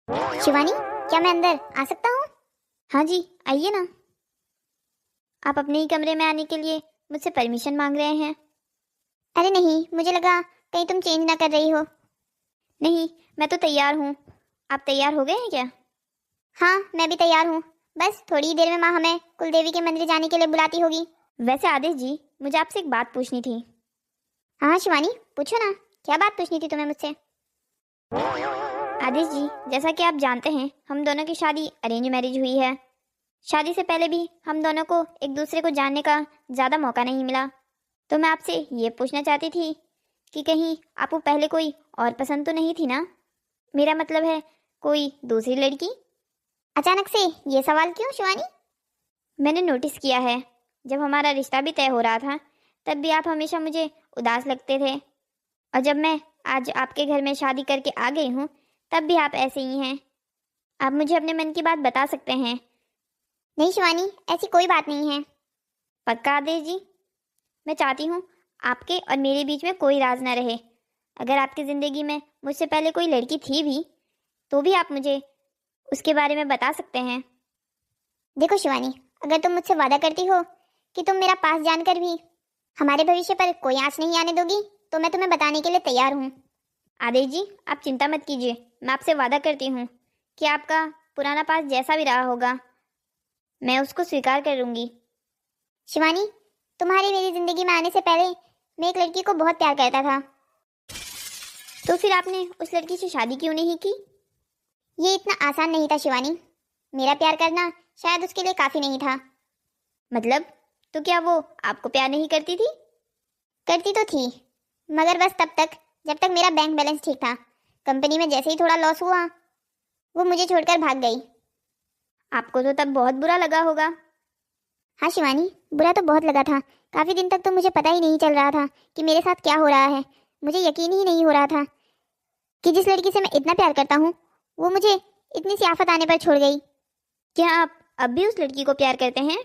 शिवानी, क्या मैं अंदर आ सकता हूँ? हाँ जी, आइए ना। आप अपने ही कमरे में आने के लिए मुझसे परमिशन मांग रहे हैं? अरे नहीं, मुझे लगा कहीं तुम चेंज ना कर रही हो। नहीं, मैं तो तैयार हूँ। आप तैयार हो गए हैं क्या? हाँ, मैं भी तैयार हूँ। बस थोड़ी ही देर में माँ हमें कुलदेवी के मंदिर जाने के लिए बुलाती होगी। वैसे आदेश जी, मुझे आपसे एक बात पूछनी थी। हाँ शिवानी, पूछो ना, क्या बात पूछनी थी तुम्हें मुझसे? आदेश जी, जैसा कि आप जानते हैं, हम दोनों की शादी अरेंज मैरिज हुई है। शादी से पहले भी हम दोनों को एक दूसरे को जानने का ज़्यादा मौका नहीं मिला। तो मैं आपसे ये पूछना चाहती थी कि कहीं आपको पहले कोई और पसंद तो नहीं थी ना? मेरा मतलब है, कोई दूसरी लड़की। अचानक से ये सवाल क्यों शिवानी? मैंने नोटिस किया है, जब हमारा रिश्ता भी तय हो रहा था तब भी आप हमेशा मुझे उदास लगते थे, और जब मैं आज आपके घर में शादी करके आ गई हूँ तब भी आप ऐसे ही हैं। आप मुझे अपने मन की बात बता सकते हैं। नहीं शिवानी, ऐसी कोई बात नहीं है। पक्का आदेश जी? मैं चाहती हूँ आपके और मेरे बीच में कोई राज ना रहे। अगर आपकी ज़िंदगी में मुझसे पहले कोई लड़की थी भी तो भी आप मुझे उसके बारे में बता सकते हैं। देखो शिवानी, अगर तुम मुझसे वादा करती हो कि तुम मेरा पास जानकर भी हमारे भविष्य पर कोई आँच नहीं आने दोगी, तो मैं तुम्हें बताने के लिए तैयार हूँ। आदेश जी, आप चिंता मत कीजिए। मैं आपसे वादा करती हूँ कि आपका पुराना पास जैसा भी रहा होगा मैं उसको स्वीकार करूँगी। शिवानी, तुम्हारी मेरी जिंदगी में आने से पहले मैं एक लड़की को बहुत प्यार करता था। तो फिर आपने उस लड़की से शादी क्यों नहीं की? ये इतना आसान नहीं था शिवानी। मेरा प्यार करना शायद उसके लिए काफी नहीं था। मतलब, तो क्या वो आपको प्यार नहीं करती थी? करती तो थी, मगर बस तब तक जब तक मेरा बैंक बैलेंस ठीक था। कंपनी में जैसे ही थोड़ा लॉस हुआ, वो मुझे छोड़कर भाग गई। आपको तो तब बहुत बुरा लगा होगा। हाँ शिवानी, बुरा तो बहुत लगा था। काफी दिन तक तो मुझे पता ही नहीं चल रहा था कि मेरे साथ क्या हो रहा है। मुझे यकीन ही नहीं हो रहा था कि जिस लड़की से मैं इतना प्यार करता हूँ, वो मुझे इतनी सी आफत आने पर छोड़ गई। क्या आप अब भी उस लड़की को प्यार करते हैं?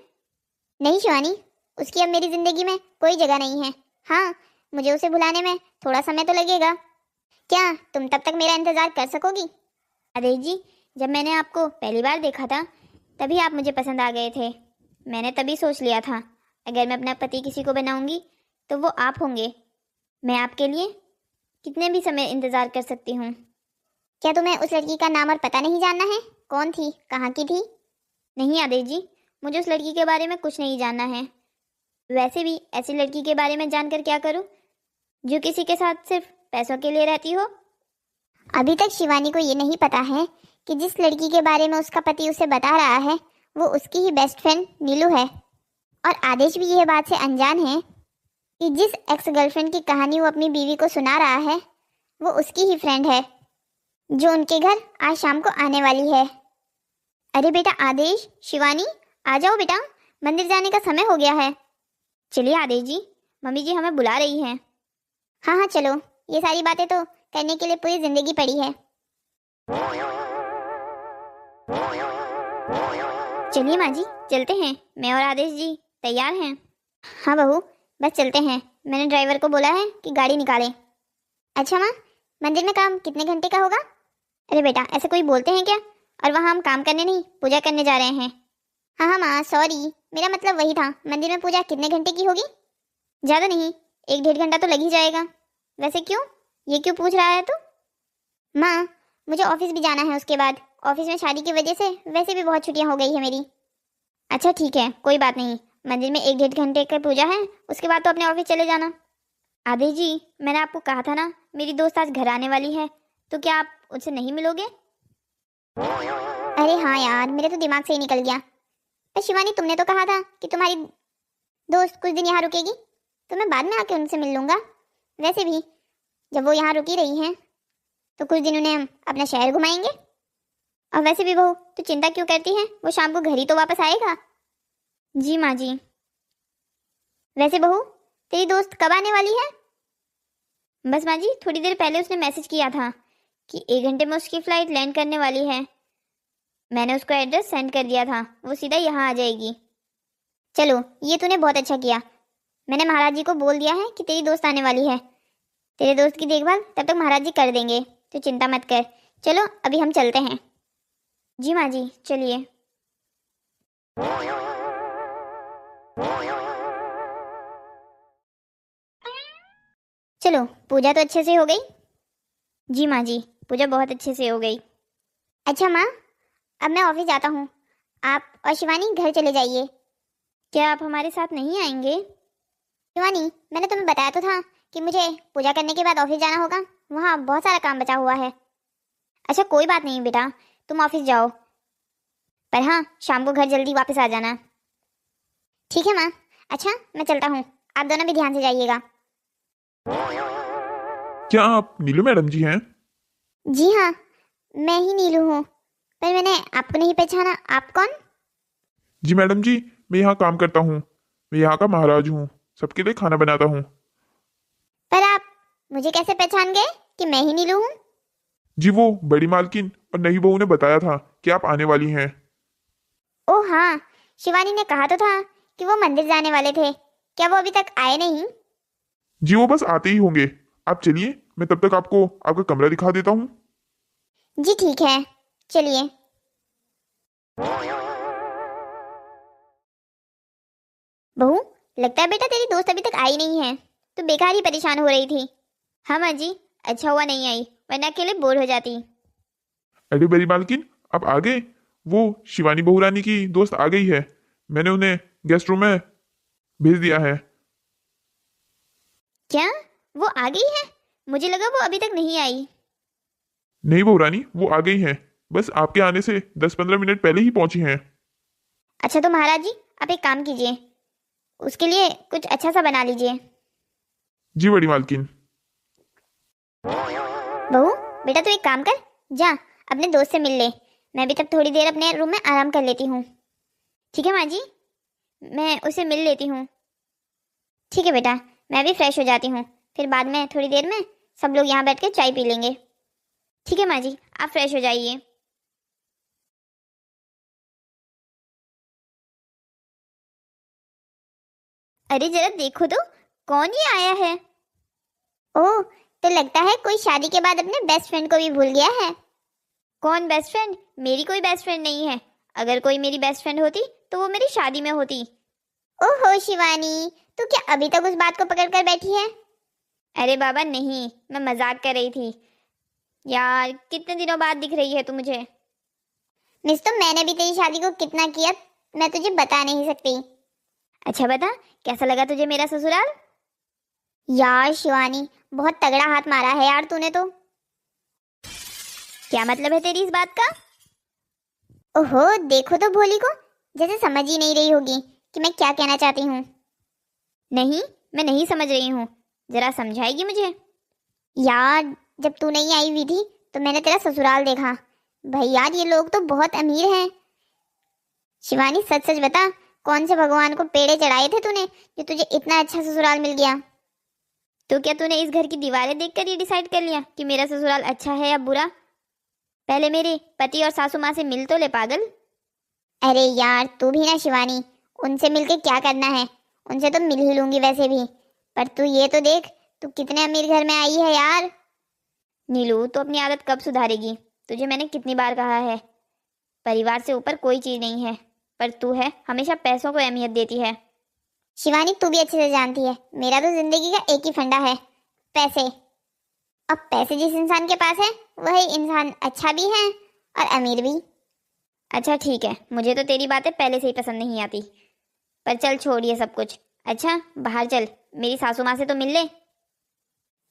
नहीं शिवानी, उसकी अब मेरी जिंदगी में कोई जगह नहीं है। हाँ, मुझे उसे भुलाने में थोड़ा समय तो लगेगा। क्या तुम तब तक मेरा इंतजार कर सकोगी? अरे जी, जब मैंने आपको पहली बार देखा था तभी आप मुझे पसंद आ गए थे। मैंने तभी सोच लिया था, अगर मैं अपना पति किसी को बनाऊंगी तो वो आप होंगे। मैं आपके लिए कितने भी समय इंतजार कर सकती हूँ। क्या तुम्हें उस लड़की का नाम और पता नहीं जानना है? कौन थी, कहाँ की थी? नहीं आदेश जी, मुझे उस लड़की के बारे में कुछ नहीं जानना है। वैसे भी ऐसी लड़की के बारे में जानकर क्या करूँ जो किसी के साथ सिर्फ पैसों के लिए रहती हो। अभी तक शिवानी को ये नहीं पता है कि जिस लड़की के बारे में उसका पति उसे बता रहा है, वो उसकी ही बेस्ट फ्रेंड नीलू है। और आदेश भी यह बात से अनजान है कि जिस एक्स गर्लफ्रेंड की कहानी वो अपनी बीवी को सुना रहा है, वो उसकी ही फ्रेंड है जो उनके घर आज शाम को आने वाली है। अरे बेटा आदेश, शिवानी, आ जाओ बेटा, मंदिर जाने का समय हो गया है। चलिए आदेश जी, मम्मी जी हमें बुला रही हैं। हाँ हाँ चलो, ये सारी बातें तो करने के लिए पूरी जिंदगी पड़ी है। चलिए माँ जी, चलते हैं। मैं और आदेश जी तैयार हैं। हाँ बहू, बस चलते हैं। मैंने ड्राइवर को बोला है कि गाड़ी निकाले। अच्छा माँ, मंदिर में काम कितने घंटे का होगा? अरे बेटा, ऐसे कोई बोलते हैं क्या? और वहाँ हम काम करने नहीं, पूजा करने जा रहे हैं। हाँ हाँ माँ, सॉरी, मेरा मतलब वही था। मंदिर में पूजा कितने घंटे की होगी? ज़्यादा नहीं, 1-1.5 घंटा तो लग ही जाएगा। वैसे क्यों, ये क्यों पूछ रहा है तू? माँ, मुझे ऑफिस भी जाना है। उसके बाद ऑफिस में शादी की वजह से वैसे भी बहुत छुट्टियाँ हो गई है मेरी। अच्छा ठीक है, कोई बात नहीं। मंदिर में 1-1.5 घंटे की पूजा है, उसके बाद तो अपने ऑफिस चले जाना। आदेश जी, मैंने आपको कहा था ना, मेरी दोस्त आज घर आने वाली है, तो क्या आप उनसे नहीं मिलोगे? अरे हाँ यार, मेरे तो दिमाग से ही निकल गया। पर शिवानी, तुमने तो कहा था कि तुम्हारी दोस्त कुछ दिन यहाँ रुकेगी, तो मैं बाद में आके उनसे मिल लूँगा। वैसे भी जब वो यहाँ रुकी रही हैं तो कुछ दिन उन्हें हम अपना शहर घुमाएंगे। और वैसे भी बहू, तू चिंता क्यों करती है? वो शाम को घर ही तो वापस आएगा। जी माँ जी। वैसे बहू, तेरी दोस्त कब आने वाली है? बस माँ जी, थोड़ी देर पहले उसने मैसेज किया था कि 1 घंटे में उसकी फ़्लाइट लैंड करने वाली है। मैंने उसको एड्रेस सेंड कर दिया था, वो सीधा यहाँ आ जाएगी। चलो, ये तूने बहुत अच्छा किया। मैंने महाराज जी को बोल दिया है कि तेरी दोस्त आने वाली है। तेरे दोस्त की देखभाल तब तक महाराज जी कर देंगे, तो चिंता मत कर। चलो अभी हम चलते हैं। जी माँ जी, चलिए। चलो, पूजा तो अच्छे से हो गई। जी माँ जी, पूजा बहुत अच्छे से हो गई। अच्छा माँ, अब मैं ऑफिस जाता हूँ। आप और शिवानी घर चले जाइए। क्या आप हमारे साथ नहीं आएंगे? शिवानी, मैंने तुम्हें बताया तो था कि मुझे पूजा करने के बाद ऑफिस जाना होगा। वहाँ बहुत सारा काम बचा हुआ है। अच्छा कोई बात नहीं बेटा, तुम ऑफिस जाओ, पर हाँ शाम को घर जल्दी वापस आ जाना। ठीक है माँ। अच्छा, मैं चलता हूँ। आप दोनों भी ध्यान से जाइएगा। क्या आप नीलू मैडम जी हैं? जी हाँ, मैं ही नीलू हूँ, पर मैंने आपको नहीं पहचाना। आप कौन? जी मैडम जी, मैं यहाँ काम करता हूँ। मैं यहाँ का महाराज हूँ, सबके लिए खाना बनाता हूँ। पर आप मुझे कैसे पहचान गए कि मैं ही नीलू हूँ? जी वो बड़ी मालकिन और नई बहू ने बताया था कि आप आने वाली हैं। ओह हाँ, शिवानी ने कहा तो था कि वो मंदिर जाने वाले थे। क्या वो अभी तक आए नहीं? जी वो बस आते ही होंगे। आप चलिए, मैं तब तक आपको आपका कमरा दिखा देता हूँ। जी ठीक है, चलिए। बहू, लगता है बेटा तेरी दोस्त अभी तक आई नहीं है। तो बेकार ही परेशान हो रही थी। हाँ माँ जी, अच्छा हुआ नहीं आई, वरना अकेले बोर हो जाती। अरे बड़ी मालकिन, आप आ गए। वो शिवानी बहू रानी की दोस्त आ गई है। मैंने उन्हें गेस्ट रूम में भेज दिया है। क्या वो आ गई है? मुझे लगा वो अभी तक नहीं आई। नहीं बहू रानी, वो आ गई हैं। बस आपके आने से 10-15 मिनट पहले ही पहुंची हैं। अच्छा तो महाराज जी, आप एक काम कीजिए, उसके लिए कुछ अच्छा सा बना लीजिए। जी बड़ी मालकिन। बहू, बेटा तू एक काम कर, जा अपने दोस्त से मिल ले। मैं भी तब थोड़ी देर अपने रूम में आराम कर लेती हूँ। ठीक है माँ जी, मैं उसे मिल लेती हूँ। ठीक है बेटा, मैं भी फ्रेश हो जाती हूँ। फिर बाद में थोड़ी देर में सब लोग यहाँ बैठ के चाय पी लेंगे। ठीक है माँ जी, आप फ्रेश हो जाइए। अरे जरा देखो तो, कौन ये आया है? ओह, तो लगता है कोई शादी के बाद अपने बेस्ट फ्रेंड को भी भूल गया है। कौन बेस्ट फ्रेंड? मेरी कोई बेस्ट फ्रेंड नहीं है। अगर कोई मेरी बेस्ट फ्रेंड होती तो वो मेरी शादी में होती। ओहो शिवानी, तू क्या अभी तक उस बात को पकड़ कर बैठी है? अरे बाबा नहीं, मैं मजाक कर रही थी। यार कितने दिनों बाद दिख रही है तू मुझे। मिस, तो मैंने भी तेरी शादी को कितना किया, मैं तुझे बता नहीं सकती। अच्छा बता, कैसा लगा तुझे मेरा ससुराल? यार शिवानी, बहुत तगड़ा हाथ मारा है यार तूने तो। क्या मतलब है तेरी इस बात का? ओहो, देखो तो भोली को, जैसे समझ ही नहीं रही होगी कि मैं क्या कहना चाहती हूँ। नहीं, मैं नहीं समझ रही हूँ, जरा समझाएगी मुझे? यार, जब तू नहीं आई हुई थी तो मैंने तेरा ससुराल देखा। भाई यार, ये लोग तो बहुत अमीर हैं। शिवानी, सच सच बता, कौन से भगवान को पेड़े चढ़ाए थे तूने जो तुझे इतना अच्छा ससुराल मिल गया? तो क्या तूने इस घर की दीवारें देखकर ये डिसाइड कर लिया कि मेरा ससुराल अच्छा है या बुरा? पहले मेरे पति और सासू माँ से मिल तो ले पागल। अरे यार, तू भी ना शिवानी, उनसे मिलके क्या करना है? उनसे तो मिल ही लूंगी वैसे भी। पर तू ये तो देख, तू कितने अमीर घर में आई है यार। नीलू, तो अपनी आदत कब सुधारेगी? तुझे मैंने कितनी बार कहा है, परिवार से ऊपर कोई चीज नहीं है, पर तू है हमेशा पैसों को अहमियत देती है। शिवानी, तू भी अच्छे से जानती है, मेरा तो जिंदगी का एक ही फंडा है, पैसे। अब पैसे जिस इंसान के पास है वही इंसान अच्छा भी है और अमीर भी। अच्छा ठीक है, मुझे तो तेरी बातें पहले से ही पसंद नहीं आती, पर चल छोड़ ये सब कुछ। अच्छा बाहर चल, मेरी सासू माँ से तो मिल ले।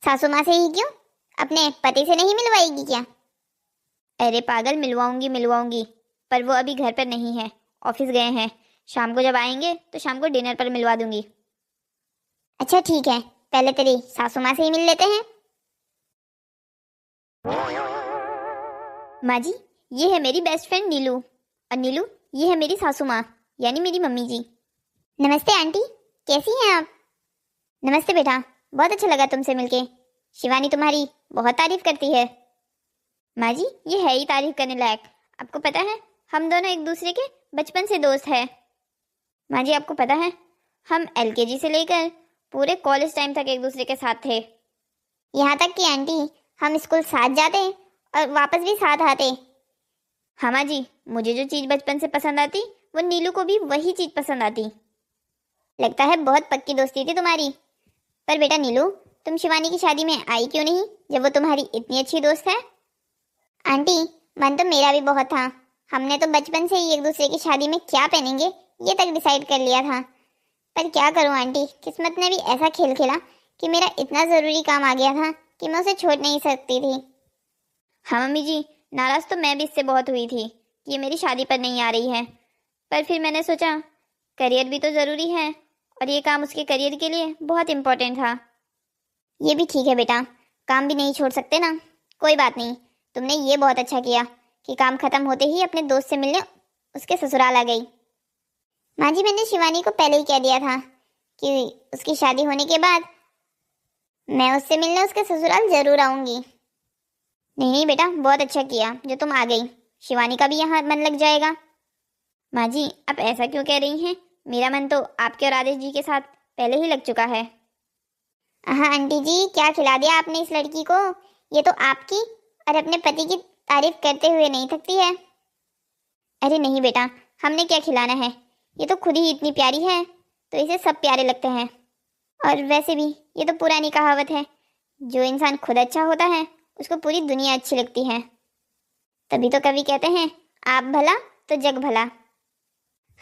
सासू माँ से ही क्यों? अपने पति से नहीं मिलवाएगी क्या? अरे पागल, मिलवाऊंगी मिलवाऊंगी, पर वो अभी घर पर नहीं है, ऑफिस गए हैं। शाम को जब आएंगे तो शाम को डिनर पर मिलवा दूंगी। अच्छा ठीक है, पहले तेरी सासू माँ से ही मिल लेते हैं। माँ जी, ये है मेरी बेस्ट फ्रेंड नीलू, और नीलू ये है मेरी सासू माँ, यानी मेरी मम्मी जी। नमस्ते आंटी, कैसी हैं आप? नमस्ते बेटा, बहुत अच्छा लगा तुमसे मिलके। शिवानी तुम्हारी बहुत तारीफ करती है। माँ जी, ये है ही तारीफ करने लायक। आपको पता है, हम दोनों एक दूसरे के बचपन से दोस्त हैं। माँ जी आपको पता है, हम एलकेजी से लेकर पूरे कॉलेज टाइम तक एक दूसरे के साथ थे। यहाँ तक कि आंटी, हम स्कूल साथ जाते और वापस भी साथ आते। हाँ माँ जी, मुझे जो चीज़ बचपन से पसंद आती वो नीलू को भी वही चीज़ पसंद आती। लगता है बहुत पक्की दोस्ती थी तुम्हारी। पर बेटा नीलू, तुम शिवानी की शादी में आई क्यों नहीं जब वो तुम्हारी इतनी अच्छी दोस्त है? आंटी, मन तो मेरा भी बहुत था। हमने तो बचपन से ही एक दूसरे की शादी में क्या पहनेंगे ये तक डिसाइड कर लिया था। पर क्या करूं आंटी, किस्मत ने भी ऐसा खेल खेला कि मेरा इतना ज़रूरी काम आ गया था कि मैं उसे छोड़ नहीं सकती थी। हाँ मम्मी जी, नाराज़ तो मैं भी इससे बहुत हुई थी कि ये मेरी शादी पर नहीं आ रही है। पर फिर मैंने सोचा करियर भी तो ज़रूरी है और ये काम उसके करियर के लिए बहुत इम्पोर्टेंट था। ये भी ठीक है बेटा, काम भी नहीं छोड़ सकते ना। कोई बात नहीं, तुमने ये बहुत अच्छा किया कि काम खत्म होते ही अपने दोस्त से मिलने उसके ससुराल आ गई। माँ जी, मैंने शिवानी को पहले ही कह दिया था कि उसकी शादी होने के बाद मैं उससे मिलने उसके ससुराल जरूर आऊंगी। नहीं नहीं बेटा, बहुत अच्छा किया जो तुम आ गई। शिवानी का भी यहाँ मन लग जाएगा। माँ जी, आप ऐसा क्यों कह रही हैं? मेरा मन तो आपके और आदेश जी के साथ पहले ही लग चुका है। हाँ आंटी जी, क्या खिला दिया आपने इस लड़की को। ये तो आपकी और अपने पति की तारीफ करते हुए नहीं थकती है। अरे नहीं बेटा, हमने क्या खिलाना है, ये तो खुद ही इतनी प्यारी है तो इसे सब प्यारे लगते हैं। और वैसे भी ये तो पुरानी कहावत है, जो इंसान खुद अच्छा होता है उसको पूरी दुनिया अच्छी लगती है। तभी तो कवि कहते हैं, आप भला तो जग भला।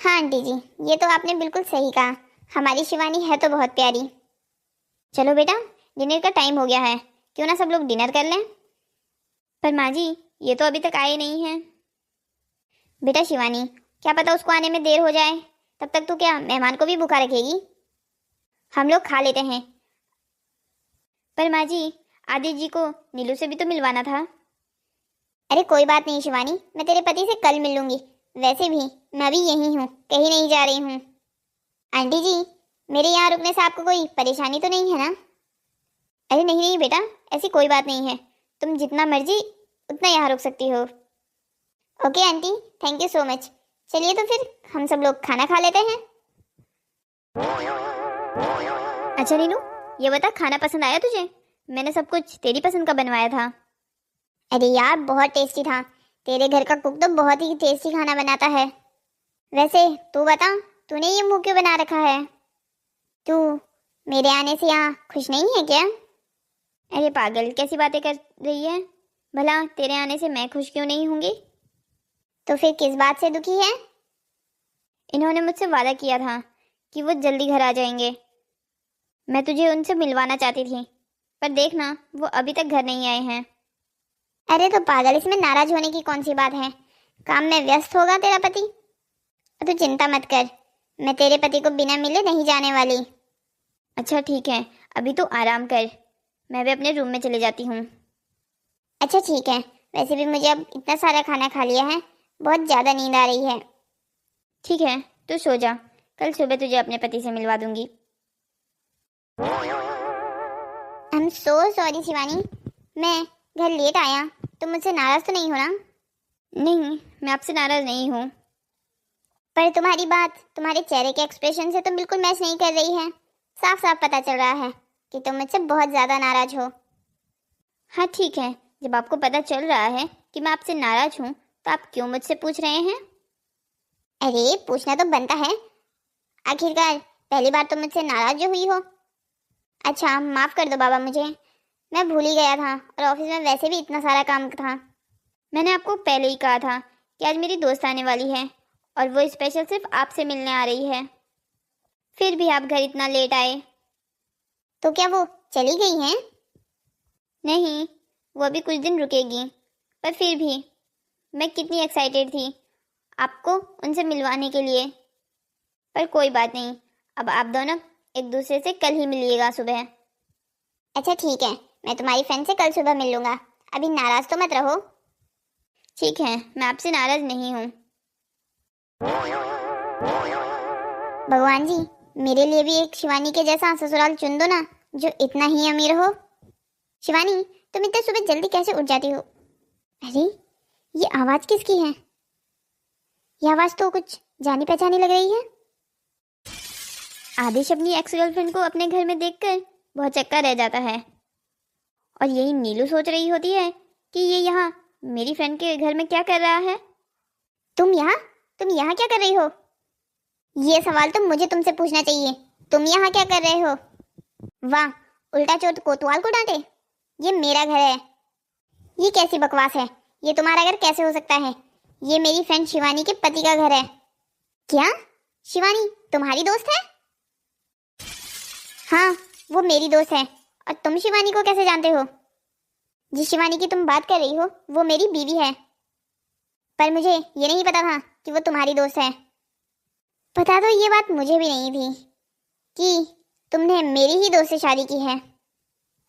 हाँ आंटी जी, ये तो आपने बिल्कुल सही कहा। हमारी शिवानी है तो बहुत प्यारी। चलो बेटा, डिनर का टाइम हो गया है, क्यों ना सब लोग डिनर कर लें। पर माँ जी, ये तो अभी तक आए नहीं हैं। बेटा शिवानी, क्या पता उसको आने में देर हो जाए, तब तक तू क्या मेहमान को भी भूखा रखेगी? हम लोग खा लेते हैं। पर माँ जी, आदित्य जी को नीलू से भी तो मिलवाना था। अरे कोई बात नहीं शिवानी, मैं तेरे पति से कल मिल लूंगी। वैसे भी मैं भी यही हूँ, कहीं नहीं जा रही हूँ। आंटी जी, मेरे यहाँ रुकने से आपको कोई परेशानी तो नहीं है ना? अरे नहीं नहीं बेटा, ऐसी कोई बात नहीं है, तुम जितना मर्जी उतना यहाँ रुक सकती हो। Okay aunty, thank you so much. चलिए तो फिर हम सब लोग खाना खा लेते हैं। अच्छा नीलू, ये बता, खाना पसंद आया तुझे? मैंने सब कुछ तेरी पसंद का बनवाया था। अरे यार, बहुत टेस्टी था। तेरे घर का कुक तो बहुत ही टेस्टी खाना बनाता है। वैसे तू बता, तूने ये मुंह क्यों बना रखा है? तू मेरे आने से यहाँ खुश नहीं है क्या? अरे पागल, कैसी बातें कर रही है? भला तेरे आने से मैं खुश क्यों नहीं होंगी? तो फिर किस बात से दुखी है? इन्होंने मुझसे वादा किया था कि वो जल्दी घर आ जाएंगे। मैं तुझे उनसे मिलवाना चाहती थी, पर देखना वो अभी तक घर नहीं आए हैं। अरे तो पागल, इसमें नाराज होने की कौन सी बात है? काम में व्यस्त होगा तेरा पति। तू चिंता मत कर, मैं तेरे पति को बिना मिले नहीं जाने वाली। अच्छा ठीक है, अभी तो आराम कर, मैं भी अपने रूम में चले जाती हूँ। अच्छा ठीक है, वैसे भी मुझे अब इतना सारा खाना खा लिया है, बहुत ज़्यादा नींद आ रही है। ठीक है, तू सो जा, कल सुबह तुझे अपने पति से मिलवा दूंगी। I am so sorry Shivani, मैं घर लेट आया, तुम मुझसे नाराज तो नहीं हो ना? नहीं, मैं आपसे नाराज नहीं हूँ। पर तुम्हारी बात तुम्हारे चेहरे के एक्सप्रेशन से तो बिल्कुल मैच नहीं कर रही है। साफ साफ पता चल रहा है कि तुम मुझसे बहुत ज़्यादा नाराज हो। हाँ ठीक है, जब आपको पता चल रहा है कि मैं आपसे नाराज हूँ तो आप क्यों मुझसे पूछ रहे हैं? अरे पूछना तो बनता है, आखिरकार पहली बार तुम मुझसे नाराज जो हुई हो। अच्छा माफ़ कर दो बाबा मुझे, मैं भूल ही गया था और ऑफिस में वैसे भी इतना सारा काम था। मैंने आपको पहले ही कहा था कि आज मेरी दोस्त आने वाली है और वो स्पेशल सिर्फ आपसे मिलने आ रही है, फिर भी आप घर इतना लेट आए। तो क्या वो चली गई हैं? नहीं, वो अभी कुछ दिन रुकेगी, पर फिर भी मैं कितनी एक्साइटेड थी आपको उनसे मिलवाने के लिए। पर कोई बात नहीं, अब आप दोनों एक दूसरे से कल ही मिलिएगा सुबह। अच्छा ठीक है, मैं तुम्हारी फ्रेंड से कल सुबह मिल लूँगा, अभी नाराज तो मत रहो। ठीक है, मैं आपसे नाराज नहीं हूँ। भगवान जी, मेरे लिए भी एक शिवानी के जैसा ससुराल चुन दो ना, जो इतना ही अमीर हो। शिवानी, तुम इतने सुबह जल्दी कैसे उठ जाती हो? अरे ये आवाज़ किसकी है? ये आवाज़ तो कुछ जानी पहचानी लग रही है। आदेश अपनी एक्स गर्लफ्रेंड को अपने घर में देखकर बहुत चक्का रह जाता है, और यही नीलू सोच रही होती है कि ये यहाँ मेरी फ्रेंड के घर में क्या कर रहा है। तुम यहाँ क्या कर रही हो? ये सवाल तो मुझे तुमसे पूछना चाहिए। तुम यहाँ क्या कर रहे हो? वाह, उल्टा चोर कोतवाल को डांटे। ये मेरा घर है। ये कैसी बकवास है? ये तुम्हारा घर कैसे हो सकता है? ये मेरी फ्रेंड शिवानी के पति का घर है। क्या शिवानी तुम्हारी दोस्त है? हाँ, वो मेरी दोस्त है। और तुम शिवानी को कैसे जानते हो? जिस शिवानी की तुम बात कर रही हो वो मेरी बीवी है। पर मुझे ये नहीं पता था कि वो तुम्हारी दोस्त है। पता तो ये बात मुझे भी नहीं थी कि तुमने मेरी ही दोस्त से शादी की है।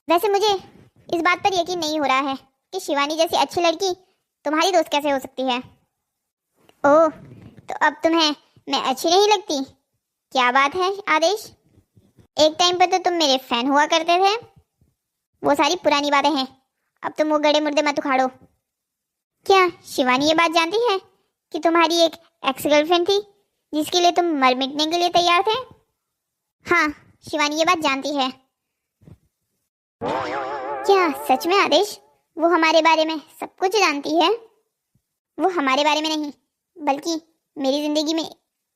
वैसे मुझे इस बात पर यकीन नहीं हो रहा है कि शिवानी जैसी अच्छी लड़की तुम्हारी दोस्त कैसे हो सकती है। ओह, तो अब तुम्हें मैं अच्छी नहीं लगती? क्या बात है आदेश? एक टाइम पर तो तुम मेरे फैन हुआ करते थे। वो सारी पुरानी बातें हैं, अब तुम वो गड़े मुर्दे मत उखाड़ो। क्या शिवानी ये बात जानती है कि तुम्हारी एक एक्स गर्लफ्रेंड थी जिसके लिए तुम मर मिटने के लिए तैयार थे? हाँ, शिवानी ये बात जानती है। क्या सच में आदेश? वो हमारे बारे में सब कुछ जानती है? वो हमारे बारे में नहीं, बल्कि मेरी जिंदगी में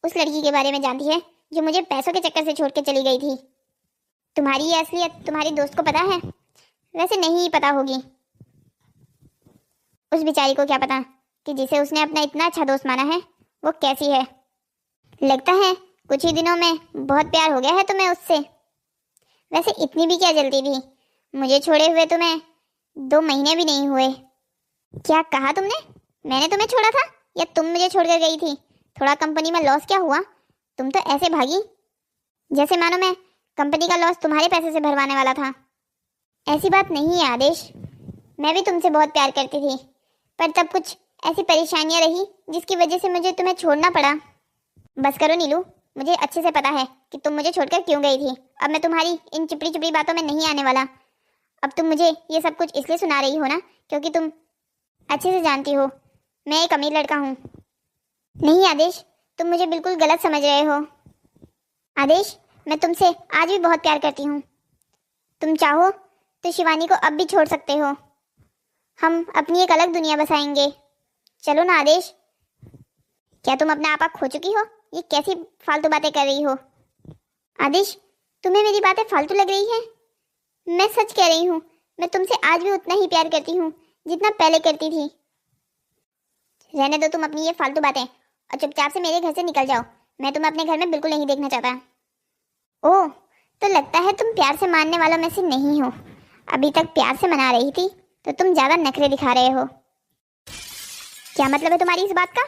उस लड़की के बारे में जानती है जो मुझे पैसों के चक्कर से छोड़ के चली गई थी। तुम्हारी ये असलियत तुम्हारी दोस्त को पता है? वैसे नहीं पता होगी। उस बेचारी को क्या पता कि जिसे उसने अपना इतना अच्छा दोस्त माना है वो कैसी है। लगता है कुछ ही दिनों में बहुत प्यार हो गया है तुम्हें उससे। वैसे इतनी भी क्या जल्दी थी? मुझे छोड़े हुए तुम्हें 2 महीने भी नहीं हुए। क्या कहा तुमने? मैंने तुम्हें छोड़ा था या तुम मुझे छोड़कर गई थी? थोड़ा कंपनी में लॉस क्या हुआ? तुम तो ऐसे भागी जैसे मानो मैं कंपनी का लॉस तुम्हारे पैसे से भरवाने वाला था। ऐसी बात नहीं है आदेश, मैं भी तुमसे बहुत प्यार करती थी, पर तब कुछ ऐसी परेशानियां रही जिसकी वजह से मुझे तुम्हें छोड़ना पड़ा। बस करो नीलू, मुझे अच्छे से पता है कि तुम मुझे छोड़कर क्यों गई थी। अब मैं तुम्हारी इन चिपड़ी चिपड़ी बातों में नहीं आने वाला। अब तुम मुझे ये सब कुछ इसलिए सुना रही हो ना क्योंकि तुम अच्छे से जानती हो मैं एक अमीर लड़का हूँ। नहीं आदेश, तुम मुझे बिल्कुल गलत समझ रहे हो। आदेश, मैं तुमसे आज भी बहुत प्यार करती हूँ। तुम चाहो तो शिवानी को अब भी छोड़ सकते हो। हम अपनी एक अलग दुनिया बसाएंगे। चलो ना आदेश। क्या तुम अपना आपा खो चुकी हो? ये कैसी फालतू बातें कर रही हो? आदेश, तुम्हें मेरी बातें फालतू लग रही है? मैं सच कह रही हूँ, मैं तुमसे आज भी उतना ही प्यार करती हूँ जितना पहले करती थी। रहने दो तुम अपनी ये फालतू बातें और चुपचाप से मेरे घर से निकल जाओ। मैं तुम्हें अपने घर में बिल्कुल नहीं देखना चाहता। ओह, तो लगता है तुम प्यार से मानने वालों में से नहीं हो। अभी तक प्यार से मना रही थी तो तुम ज्यादा नखरे दिखा रहे हो। क्या मतलब है तुम्हारी इस बात का?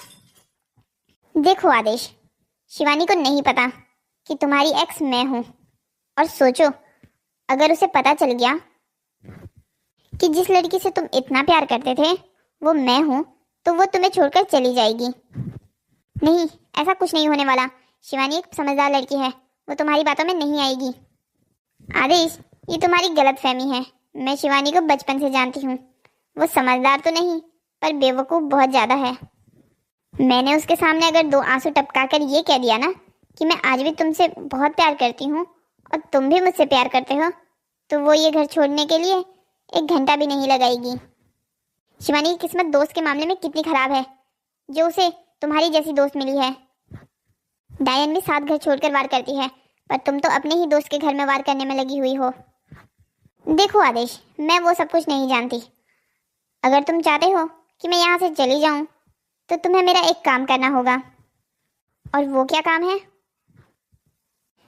देखो आदेश, शिवानी को नहीं पता कि तुम्हारी एक्स मैं हूं। और सोचो, अगर उसे पता चल गया कि जिस लड़की से तुम इतना प्यार करते थे वो मैं हूं, तो वो तुम्हें छोड़कर चली जाएगी। नहीं, ऐसा कुछ नहीं होने वाला। शिवानी एक समझदार लड़की है, वो तुम्हारी बातों में नहीं आएगी। आदेश, ये तुम्हारी गलतफहमी है। मैं शिवानी को बचपन से जानती हूँ। वो समझदार तो नहीं पर बेवकूफ़ बहुत ज़्यादा है। मैंने उसके सामने अगर 2 आंसू टपकाकर ये कह दिया ना कि मैं आज भी तुमसे बहुत प्यार करती हूँ और तुम भी मुझसे प्यार करते हो, तो वो ये घर छोड़ने के लिए 1 घंटा भी नहीं लगाएगी। शिवानी की किस्मत दोस्त के मामले में कितनी खराब है जो उसे तुम्हारी जैसी दोस्त मिली है। डायन भी 7 घर छोड़कर वार करती है, पर तुम तो अपने ही दोस्त के घर में वार करने में लगी हुई हो। देखो आदेश, मैं वो सब कुछ नहीं जानती। अगर तुम चाहते हो कि मैं यहाँ से चली जाऊँ तो तुम्हें मेरा एक काम करना होगा। और वो क्या काम है?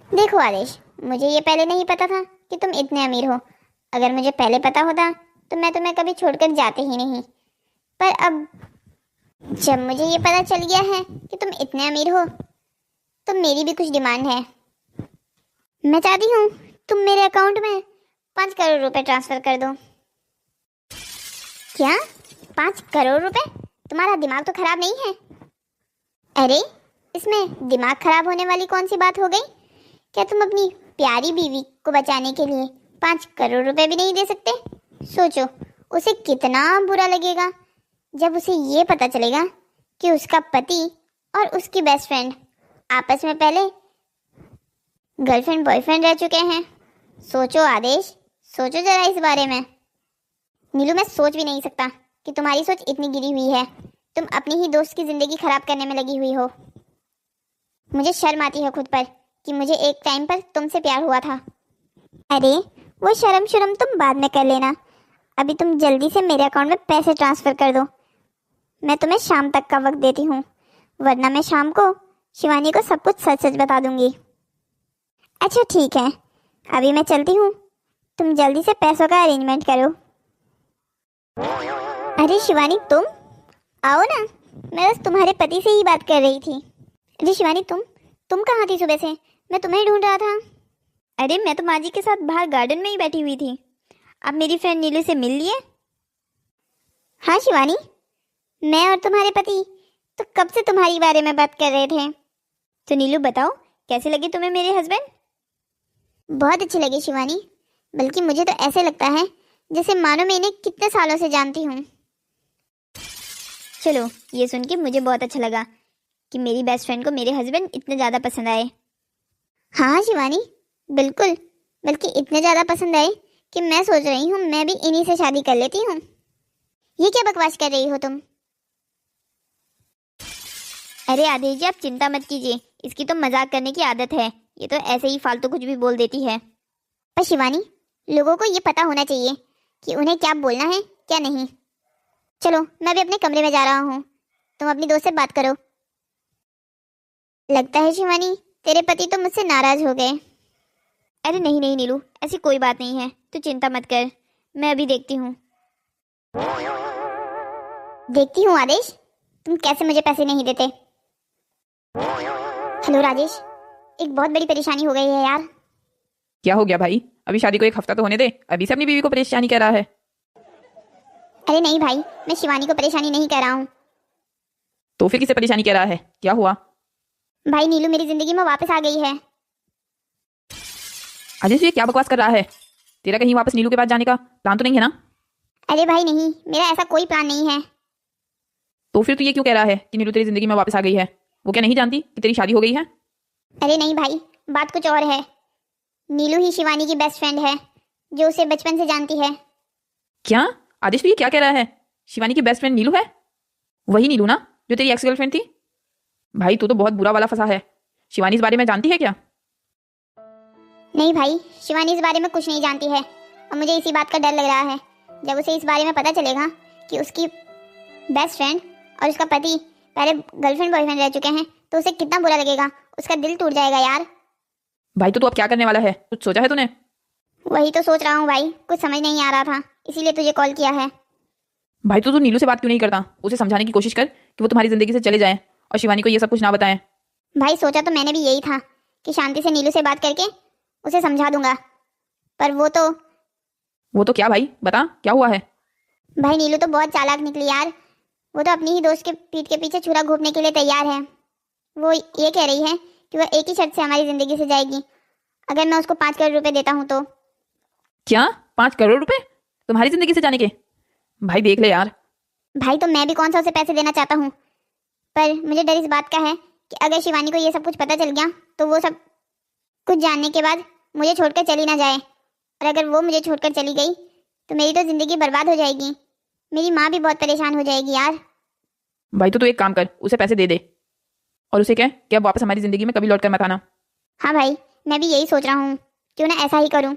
देखो आदेश, मुझे ये पहले नहीं पता था कि तुम इतने अमीर हो। अगर मुझे पहले पता होता तो मैं तुम्हें कभी छोड़कर जाते ही नहीं। पर अब जब मुझे ये पता चल गया है कि तुम इतने अमीर हो तो मेरी भी कुछ डिमांड है। मैं चाहती हूँ तुम मेरे अकाउंट में 5 करोड़ रुपए ट्रांसफर कर दो। क्या 5 करोड़ रुपए? तुम्हारा दिमाग तो खराब नहीं है? अरे, इसमें दिमाग खराब होने वाली कौन सी बात हो गई? क्या तुम अपनी प्यारी बीवी को बचाने के लिए 5 करोड़ रुपए भी नहीं दे सकते? सोचो, उसे कितना बुरा लगेगा जब उसे ये पता चलेगा कि उसका पति और उसकी बेस्ट फ्रेंड आपस में पहले गर्लफ्रेंड बॉयफ्रेंड रह चुके हैं। सोचो आदेश, सोचो जरा इस बारे में। नीलू, मैं सोच भी नहीं सकता कि तुम्हारी सोच इतनी गिरी हुई है। तुम अपनी ही दोस्त की जिंदगी खराब करने में लगी हुई हो। मुझे शर्म आती है खुद पर कि मुझे एक टाइम पर तुमसे प्यार हुआ था। अरे वो शर्म शुर्म तुम बाद में कर लेना, अभी तुम जल्दी से मेरे अकाउंट में पैसे ट्रांसफर कर दो। मैं तुम्हें शाम तक का वक्त देती हूँ, वरना मैं शाम को शिवानी को सब कुछ सच सच बता दूंगी। अच्छा ठीक है, अभी मैं चलती हूँ, तुम जल्दी से पैसों का अरेंजमेंट करो। अरे शिवानी तुम आओ ना, मैं बस तुम्हारे पति से ही बात कर रही थी। अरे शिवानी तुम कहाँ थी सुबह से? मैं तुम्हें ढूंढ रहा था। अरे मैं तो माँ जी के साथ बाहर गार्डन में ही बैठी हुई थी। आप मेरी फ्रेंड नीलू से मिल लिए? हाँ शिवानी, मैं और तुम्हारे पति तो कब से तुम्हारी बारे में बात कर रहे थे। तो नीलू बताओ, कैसे लगे तुम्हें मेरे हस्बैंड? बहुत अच्छे लगे शिवानी, बल्कि मुझे तो ऐसे लगता है जैसे मानो मैं इन्हें कितने सालों से जानती हूँ। चलो, ये सुन के मुझे बहुत अच्छा लगा कि मेरी बेस्ट फ्रेंड को मेरे हस्बैंड इतने ज़्यादा पसंद आए। हाँ शिवानी बिल्कुल, बल्कि इतने ज़्यादा पसंद आए कि मैं सोच रही हूँ मैं भी इन्हीं से शादी कर लेती हूँ। ये क्या बकवास कर रही हो तुम? अरे आदेश जी, आप चिंता मत कीजिए, इसकी तो मजाक करने की आदत है, ये तो ऐसे ही फालतू कुछ भी बोल देती है। पर शिवानी, लोगों को ये पता होना चाहिए कि उन्हें क्या बोलना है क्या नहीं। चलो मैं भी अपने कमरे में जा रहा हूँ, तुम अपनी दोस्त से बात करो। लगता है शिवानी तेरे पति तो मुझसे नाराज हो गए। अरे नहीं नहीं नीलू, ऐसी कोई बात नहीं है, तू चिंता मत कर, मैं अभी देखती हूँ। देखती हूँ आदेश, तुम कैसे मुझे पैसे नहीं देते। हेलो राजेश, एक बहुत बड़ी परेशानी हो गई है यार। क्या हो गया भाई? अभी शादी को एक हफ्ता तो होने दे, अभी से अपनी बीवी को परेशानी कर रहा है। अरे नहीं भाई, मैं शिवानी को परेशानी नहीं कर रहा हूँ। तो फिर किसे परेशानी कर रहा है? क्या हुआ? भाई नीलू मेरी जिंदगी में वापस आ गई है। अजय ये क्या बकवास कर रहा है? तेरा कहीं वापस नीलू के पास जाने का प्लान तो नहीं है ना? अरे भाई नहीं, मेरा ऐसा कोई प्लान नहीं है। तो फिर तू ये क्यों कह रहा है कि नीलू तेरी जिंदगी में वापस आ गई है? वो क्या नहीं जानती कि तेरी शादी हो गई है? अरे नहीं भाई, बात कुछ और है। नीलू ही शिवानी की बेस्ट फ्रेंड है, जो उसे बचपन से जानती है। क्या आदेश, तू ये क्या कह रहा है? शिवानी की बेस्ट फ्रेंड नीलू है? वही नीलू ना जो तेरी एक्स गर्लफ्रेंड थी? भाई तू तो बहुत बुरा वाला फंसा है। शिवानी इस बारे में जानती है क्या? नहीं भाई, शिवानी इस बारे में कुछ नहीं जानती है, और मुझे इसी बात का डर लग रहा है जब उसे इस बारे में पता चलेगा कि उसकी बेस्ट फ्रेंड और उसका पति पहले गर्लफ्रेंड बॉयफ्रेंड रह चुके हैं, तो उसे कितना बुरा लगेगा, उसका दिल टूट जाएगा यार। भाई तो तू अब क्या करने वाला है? कुछ सोचा है तूने? वही तो सोच रहा हूँ भाई, कुछ समझ नहीं आ रहा था, इसीलिए तुझे कॉल किया है। भाई तो तू नीलू से बात क्यों नहीं करता? उसे समझाने की कोशिश कर कि वो तुम्हारी जिंदगी से चले जाए और शिवानी को ये सब कुछ ना बताएं। भाई सोचा तो मैंने भी यही था कि शांति से नीलू से बात करके उसे समझा दूंगा, पर वो तो क्या भाई, बता क्या हुआ है? भाई नीलू तो बहुत चालाक निकली यार। वो तो अपनी ही दोस्त के पीठ के पीछे छुरा घोंपने के लिए तैयार है। वो ये कह रही है कि वह एक ही शर्त से हमारी जिंदगी से जाएगी, अगर मैं उसको 5 करोड़ रुपए देता हूँ तो। क्या 5 करोड़ रुपए तुम्हारी जिंदगी से जाने के? भाई देख ले यार। भाई तो मैं भी कौन सा उसे पैसे देना चाहता हूँ, पर मुझे डर इस बात का है कि अगर शिवानी को ये सब कुछ पता चल गया तो वो सब कुछ जानने के बाद मुझे छोड़कर चली ना जाए, और अगर वो मुझे छोड़कर चली गई तो मेरी तो जिंदगी बर्बाद हो जाएगी। मेरी माँ भी बहुत परेशान हो जाएगी यार। भाई तो तू एक काम कर, उसे पैसे दे दे और उसे कह कि अब वापस हमारी जिंदगी में कभी लौट कर मत आना। हाँ भाई, मैं भी यही सोच रहा हूँ, क्यों ना ऐसा ही करूँ।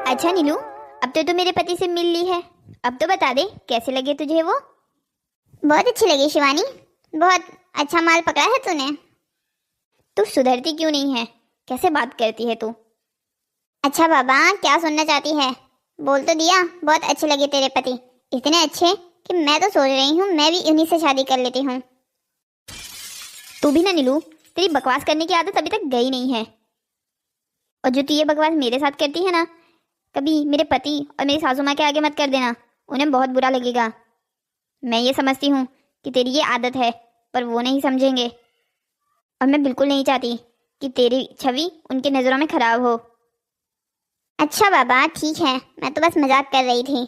अच्छा नीलू, अब तो तू मेरे पति से मिल ली है, अब तो बता दे कैसे लगे तुझे वो? बहुत अच्छी लगी शिवानी, बहुत अच्छा माल पकड़ा है तूने। तू सुधरती क्यों नहीं है? कैसे बात करती है तू? अच्छा बाबा, क्या सुनना चाहती है? बोल तो दिया, बहुत अच्छे लगे तेरे पति, इतने अच्छे कि मैं तो सोच रही हूँ मैं भी उन्हीं से शादी कर लेती हूँ। तू भी ना नीलू, तेरी बकवास करने की आदत अभी तक गई नहीं है, और जो तू ये बकवास मेरे साथ करती है ना, कभी मेरे पति और मेरी सासू माँ के आगे मत कर देना, उन्हें बहुत बुरा लगेगा। मैं ये समझती हूँ कि तेरी ये आदत है, पर वो नहीं समझेंगे, और मैं बिल्कुल नहीं चाहती कि तेरी छवि उनकी नज़रों में खराब हो। अच्छा बाबा ठीक है, मैं तो बस मजाक कर रही थी।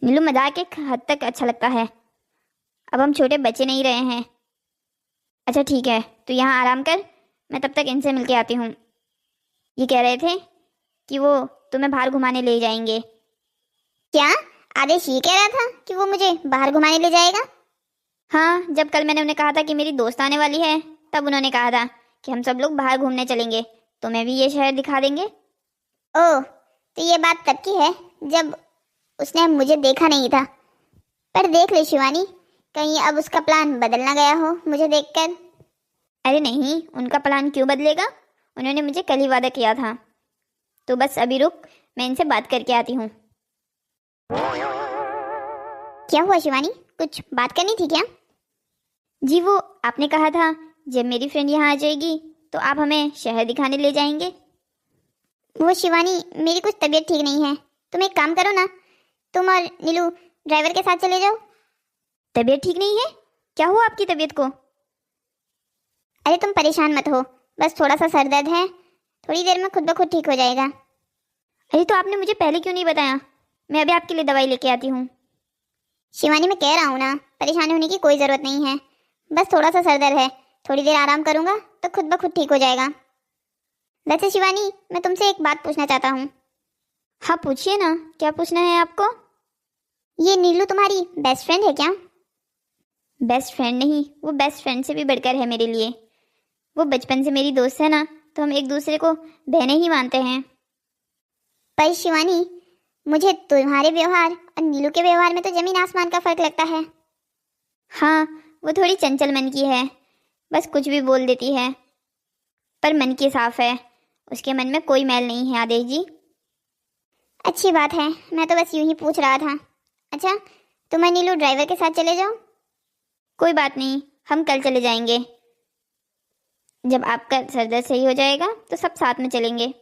नीलू, मजाक एक हद तक अच्छा लगता है, अब हम छोटे बच्चे नहीं रहे हैं। अच्छा ठीक है, तू यहाँ आराम कर, मैं तब तक इनसे मिलके आती हूँ। ये कह रहे थे कि वो तुम्हें बाहर घुमाने ले जाएंगे। क्या? आदेश ये कह रहा था कि वो मुझे बाहर घुमाने ले जाएगा। हाँ, जब कल मैंने उन्हें कहा था कि मेरी दोस्त आने वाली है, तब उन्होंने कहा था कि हम सब लोग बाहर घूमने चलेंगे, तुम्हें भी ये शहर दिखा देंगे। ओह, तो ये बात तब की है जब उसने मुझे देखा नहीं था। पर देख ले शिवानी, कहीं अब उसका प्लान बदल ना गया हो मुझे देखकर। अरे नहीं, उनका प्लान क्यों बदलेगा? उन्होंने मुझे कल ही वादा किया था। तो बस अभी रुक, मैं इनसे बात करके आती हूँ। क्या हुआ शिवानी, कुछ बात करनी थी क्या? जी, वो आपने कहा था जब मेरी फ्रेंड यहाँ आ जाएगी तो आप हमें शहर दिखाने ले जाएंगे। वो शिवानी, मेरी कुछ तबीयत ठीक नहीं है। तुम एक काम करो ना, तुम और नीलू ड्राइवर के साथ चले जाओ। तबीयत ठीक नहीं है? क्या हुआ आपकी तबीयत को? अरे तुम परेशान मत हो, बस थोड़ा सा सर दर्द है, थोड़ी देर में खुद ब खुद ठीक हो जाएगा। अरे तो आपने मुझे पहले क्यों नहीं बताया? मैं अभी आपके लिए दवाई लेके आती हूँ। शिवानी, मैं कह रहा हूँ ना, परेशान होने की कोई ज़रूरत नहीं है, बस थोड़ा सा सर दर्द है, थोड़ी देर आराम करूँगा तो खुद ब खुद ठीक हो जाएगा। वैसे शिवानी, मैं तुमसे एक बात पूछना चाहता हूँ। हाँ पूछिए ना, क्या पूछना है आपको? ये नीलू तुम्हारी बेस्ट फ्रेंड है क्या? बेस्ट फ्रेंड नहीं, वो बेस्ट फ्रेंड से भी बढ़कर है मेरे लिए। वो बचपन से मेरी दोस्त है ना, तो हम एक दूसरे को बहनें ही मानते हैं। पर शिवानी, मुझे तुम्हारे व्यवहार और नीलू के व्यवहार में तो जमीन आसमान का फर्क लगता है। हाँ, वो थोड़ी चंचल मन की है, बस कुछ भी बोल देती है, पर मन की साफ है, उसके मन में कोई मैल नहीं है आदेश जी। अच्छी बात है, मैं तो बस यूं ही पूछ रहा था। अच्छा, तुम और नीलू ड्राइवर के साथ चले जाओ। कोई बात नहीं, हम कल चले जाएंगे। जब आपका सर दर्द सही हो जाएगा तो सब साथ में चलेंगे।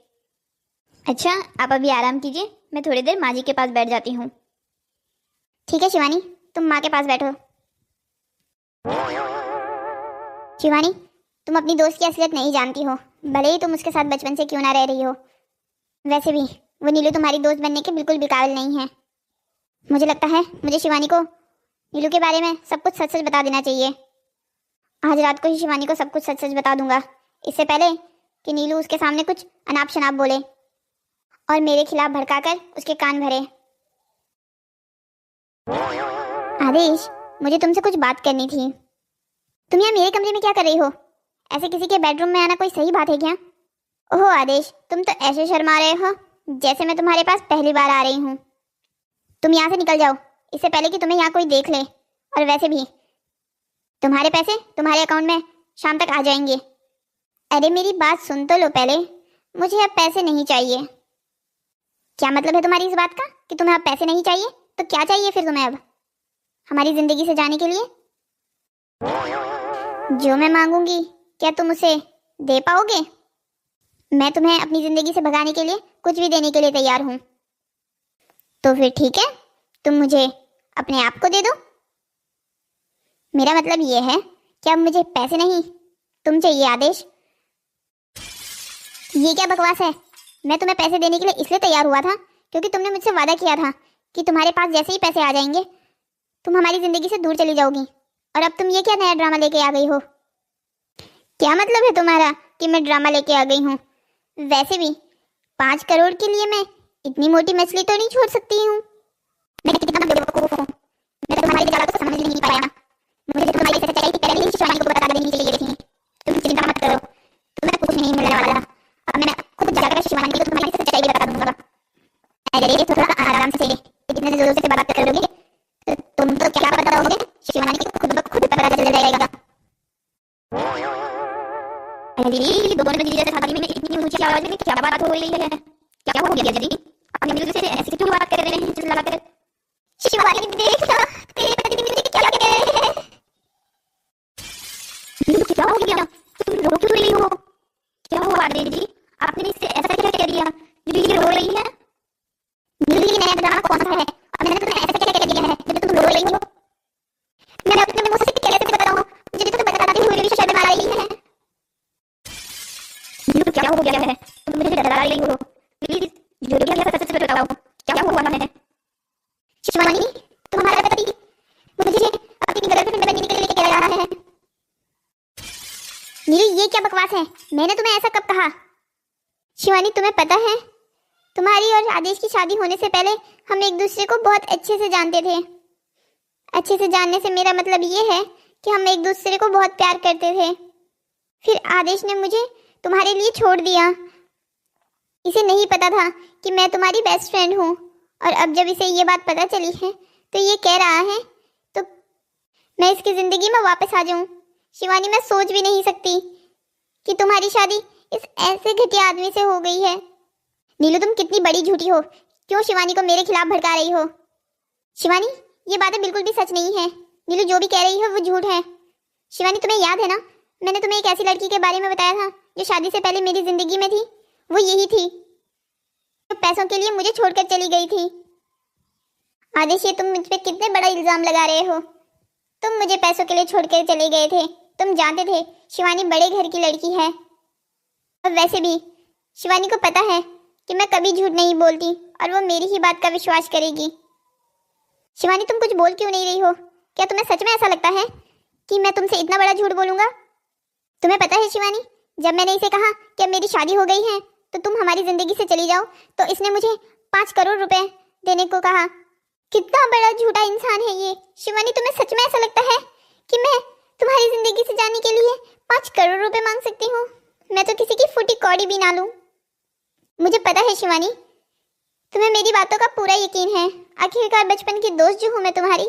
अच्छा, आप अभी आराम कीजिए, मैं थोड़ी देर माँ जी के पास बैठ जाती हूँ। ठीक है शिवानी, तुम माँ के पास बैठो। शिवानी, तुम अपनी दोस्त की असलियत नहीं जानती हो, भले ही तुम उसके साथ बचपन से क्यों ना रह रही हो। वैसे भी वो नीलू तुम्हारी दोस्त बनने के बिल्कुल भी काबिल नहीं है। मुझे लगता है मुझे शिवानी को नीलू के बारे में सब कुछ सच सच बता देना चाहिए। आज रात को ही शिवानी को सब कुछ सच सच बता दूंगा, इससे पहले कि नीलू उसके सामने कुछ अनाप शनाप बोले और मेरे खिलाफ भड़काकर उसके कान भरे। आदेश, मुझे तुमसे कुछ बात करनी थी। तुम यहाँ मेरे कमरे में क्या कर रही हो? ऐसे किसी के बेडरूम में आना कोई सही बात है क्या? ओहो आदेश, तुम तो ऐसे शर्मा रहे हो जैसे मैं तुम्हारे पास पहली बार आ रही हूँ। तुम यहाँ से निकल जाओ, इससे पहले कि तुम्हें यहाँ कोई देख ले। और वैसे भी तुम्हारे पैसे तुम्हारे अकाउंट में शाम तक आ जाएंगे। अरे मेरी बात सुन तो लो पहले, मुझे अब पैसे नहीं चाहिए। क्या मतलब है तुम्हारी इस बात का कि तुम्हें अब पैसे नहीं चाहिए? तो क्या चाहिए फिर तुम्हें अब हमारी जिंदगी से जाने के लिए? जो मैं मांगूंगी क्या तुम उसे दे पाओगे? मैं तुम्हें अपनी जिंदगी से भगाने के लिए कुछ भी देने के लिए तैयार हूं। तो फिर ठीक है, तुम मुझे अपने आप को दे दो। मेरा मतलब ये है कि अब मुझे पैसे नहीं, तुम चाहिए आदेश। ये क्या बकवास है? मैं तुम्हें पैसे देने के लिए इसलिए तैयार हुआ था क्योंकि तुमने मुझसे वादा किया था कि तुम्हारे पास जैसे ही पैसे आ जाएंगे तुम हमारी जिंदगी से दूर चली जाओगी। और अब तुम ये क्या नया ड्रामा लेके आ गई हो? क्या मतलब है तुम्हारा कि मैं ड्रामा लेके आ गई हूँ? वैसे भी 5 करोड़ के लिए मैं इतनी मोटी मछली तो नहीं छोड़ सकती हूँ। मैं कितना बेवकूफ हूँ, मैं तो तुम्हारी जगह को समझ नहीं पाया। मुझे तुम्हारी सच्चाई की पहले ही शिवानी को बता देनी चाहिए थी। तुम चिंता मत करो, तुम्हें कुछ नहीं मिलने वाला। अब मैं खुद जाकर शिवानी को तुम्हारी सच्चाई भी बता दूंगा। अरे थोड़ा आराम से, इतने जोर से बात करोगे तो तुम तो क्या बताओगे शिवानी को खुद ब खुद पता चल जाएगा। दीदी, दोनों दीदी जैसे शादी में इतनी ऊंची आवाज में क्या बात हो रही है? क्या हो गया दीदी? अपने मिलने से ऐसे क्यों बात कर रहे हैं चिल्ला कर? शिवानी देख ना, तेरे पति मुझे क्या कह रहे हैं। क्या हो गया? तुम रो क्यों रही हो? क्या हुआ दीदी? आपने इससे ऐसा क्या कह दिया जो दीदी रो रही है? दीदी नया ड्रामा कौन सा है? और मैंने तुम्हें ऐसा क्या कह दिया है जब तुम रो रही हो? मैं अपने मुंह से कैसे बताऊं? मुझे तो बताते हुए भी शर्म आ रही है। क्या हो गया है? तुम मुझे डरा रही हो। प्लीज जो भी है सच बताओ, क्या हुआ है? शिवानी, तुम्हारा पति मुझे अपनी गर्लफ्रेंड बनने के लिए कह रहा है। नीलू, ये क्या बकवास है? मैंने तुम्हें ऐसा कब कहा? शिवानी, तुम्हें पता है तुम्हारी और आदेश की शादी होने से पहले हम एक दूसरे को बहुत अच्छे से जानते थे। अच्छे से जानने से मेरा मतलब ये है कि हम एक दूसरे को बहुत प्यार करते थे। फिर आदेश ने मुझे तुम्हारे लिए छोड़ दिया। इसे नहीं पता था कि मैं तुम्हारी बेस्ट फ्रेंड हूँ, और अब जब इसे ये बात पता चली है तो ये कह रहा है तो मैं इसकी ज़िंदगी में वापस आ जाऊँ। शिवानी, मैं सोच भी नहीं सकती कि तुम्हारी शादी इस ऐसे घटिया आदमी से हो गई है। नीलू, तुम कितनी बड़ी झूठी हो। क्यों शिवानी को मेरे खिलाफ भड़का रही हो? शिवानी, ये बातें बिल्कुल भी सच नहीं है। नीलू जो भी कह रही है वो झूठ है। शिवानी, तुम्हें याद है ना, मैंने तुम्हें एक ऐसी लड़की के बारे में बताया था जो शादी से पहले मेरी जिंदगी में थी। वो यही थी जो पैसों के लिए मुझे छोड़कर चली गई थी। आदेश, ये तुम मुझ पे कितने बड़ा इल्जाम लगा रहे हो। तुम मुझे पैसों के लिए छोड़कर चले गए थे। तुम जानते थे शिवानी बड़े घर की लड़की है, और वैसे भी शिवानी को पता है कि मैं कभी झूठ नहीं बोलती और वो मेरी ही बात का विश्वास करेगी। शिवानी, तुम कुछ बोल क्यों नहीं रही हो? क्या तुम्हें सच में ऐसा लगता है कि मैं तुमसे इतना बड़ा झूठ बोलूंगा? तुम्हें पता है शिवानी, जब मैंने इसे कहा कि अब मेरी शादी हो गई है तो तुम हमारी जिंदगी से चली जाओ, तो इसने मुझे 5 करोड़ रुपए देने को कहा। कितना बड़ा झूठा इंसान है ये। शिवानी, तुम्हें सच में ऐसा लगता है कि मैं तुम्हारी जिंदगी से जाने के लिए 5 करोड़ रुपए मांग सकती हूँ? मैं तो किसी की फूटी कौड़ी भी ना लूं। मुझे पता है शिवानी, तुम्हें मेरी बातों का पूरा यकीन है। आखिरकार बचपन की दोस्त जो हूं मैं तुम्हारी।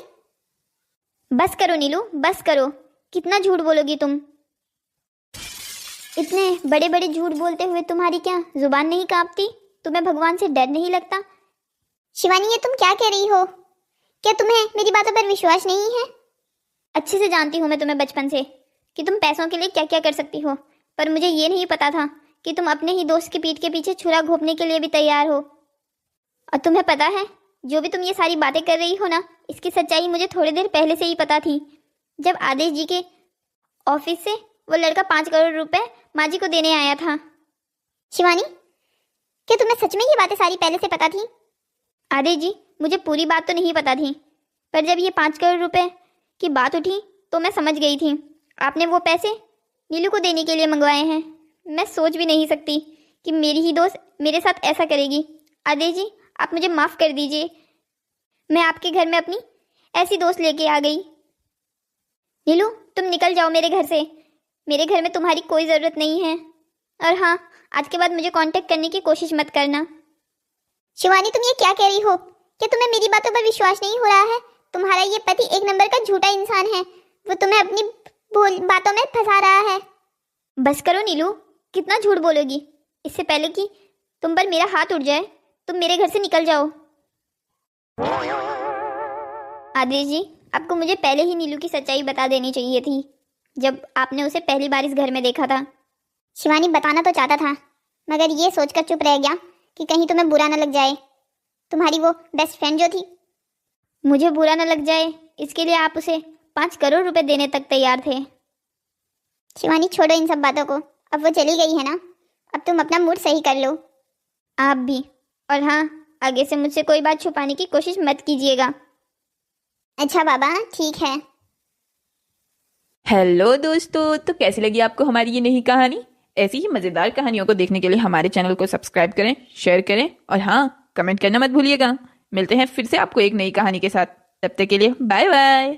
बस करो नीलू, बस करो। कितना झूठ बोलोगी तुम? इतने बड़े बड़े झूठ बोलते हुए तुम्हारी क्या जुबान नहीं कांपती? तुम्हें भगवान से डर नहीं लगता? शिवानी, ये तुम क्या कह रही हो? क्या तुम्हें मेरी बातों पर विश्वास नहीं है? अच्छे से जानती हूँ मैं तुम्हें बचपन से कि तुम पैसों के लिए क्या क्या कर सकती हो, पर मुझे ये नहीं पता था कि तुम अपने ही दोस्त की पीठ के पीछे छुरा घोंपने के लिए भी तैयार हो। और तुम्हें पता है, जो भी तुम ये सारी बातें कर रही हो ना, इसकी सच्चाई मुझे थोड़ी देर पहले से ही पता थी। जब आदेश जी के ऑफिस से वो लड़का 5 करोड़ रुपए माँ जी को देने आया था। शिवानी, क्या तुम्हें सच में ये बातें सारी पहले से पता थी? आदेश जी, मुझे पूरी बात तो नहीं पता थी, पर जब ये 5 करोड़ रुपए की बात उठी तो मैं समझ गई थी। आपने वो पैसे नीलू को देने के लिए मंगवाए हैं। मैं सोच भी नहीं सकती कि मेरी ही दोस्त मेरे साथ ऐसा करेगी। आदेश जी, आप मुझे माफ़ कर दीजिए। मैं आपके घर में अपनी ऐसी दोस्त लेके आ गई। नीलू, तुम निकल जाओ मेरे घर से। मेरे घर में तुम्हारी कोई ज़रूरत नहीं है। और हाँ, आज के बाद मुझे कांटेक्ट करने की कोशिश मत करना। शिवानी, तुम ये क्या कह रही हो? क्या तुम्हें मेरी बातों पर विश्वास नहीं हो रहा है? तुम्हारा ये पति एक नंबर का झूठा इंसान है। वो तुम्हें अपनी बातों में फंसा रहा है। बस करो नीलू, कितना झूठ बोलोगी? इससे पहले कि तुम पर मेरा हाथ उठ जाए, तुम मेरे घर से निकल जाओ। आदेश जी, आपको मुझे पहले ही नीलू की सच्चाई बता देनी चाहिए थी, जब आपने उसे पहली बार इस घर में देखा था। शिवानी, बताना तो चाहता था, मगर ये सोचकर चुप रह गया कि कहीं तुम्हें बुरा न लग जाए। तुम्हारी वो बेस्ट फ्रेंड जो थी। मुझे बुरा न लग जाए, इसके लिए आप उसे 5 करोड़ रुपए देने तक तैयार थे। शिवानी, छोड़ो इन सब बातों को। अब वो चली गई है ना, अब तुम अपना मूड सही कर लो। आप भी। और हाँ, आगे से मुझसे कोई बात छुपाने की कोशिश मत कीजिएगा। अच्छा बाबा, ठीक है। हेलो दोस्तों, तो कैसी लगी आपको हमारी ये नई कहानी? ऐसी ही मज़ेदार कहानियों को देखने के लिए हमारे चैनल को सब्सक्राइब करें, शेयर करें और हाँ, कमेंट करना मत भूलिएगा। मिलते हैं फिर से आपको एक नई कहानी के साथ। तब तक के लिए बाय बाय।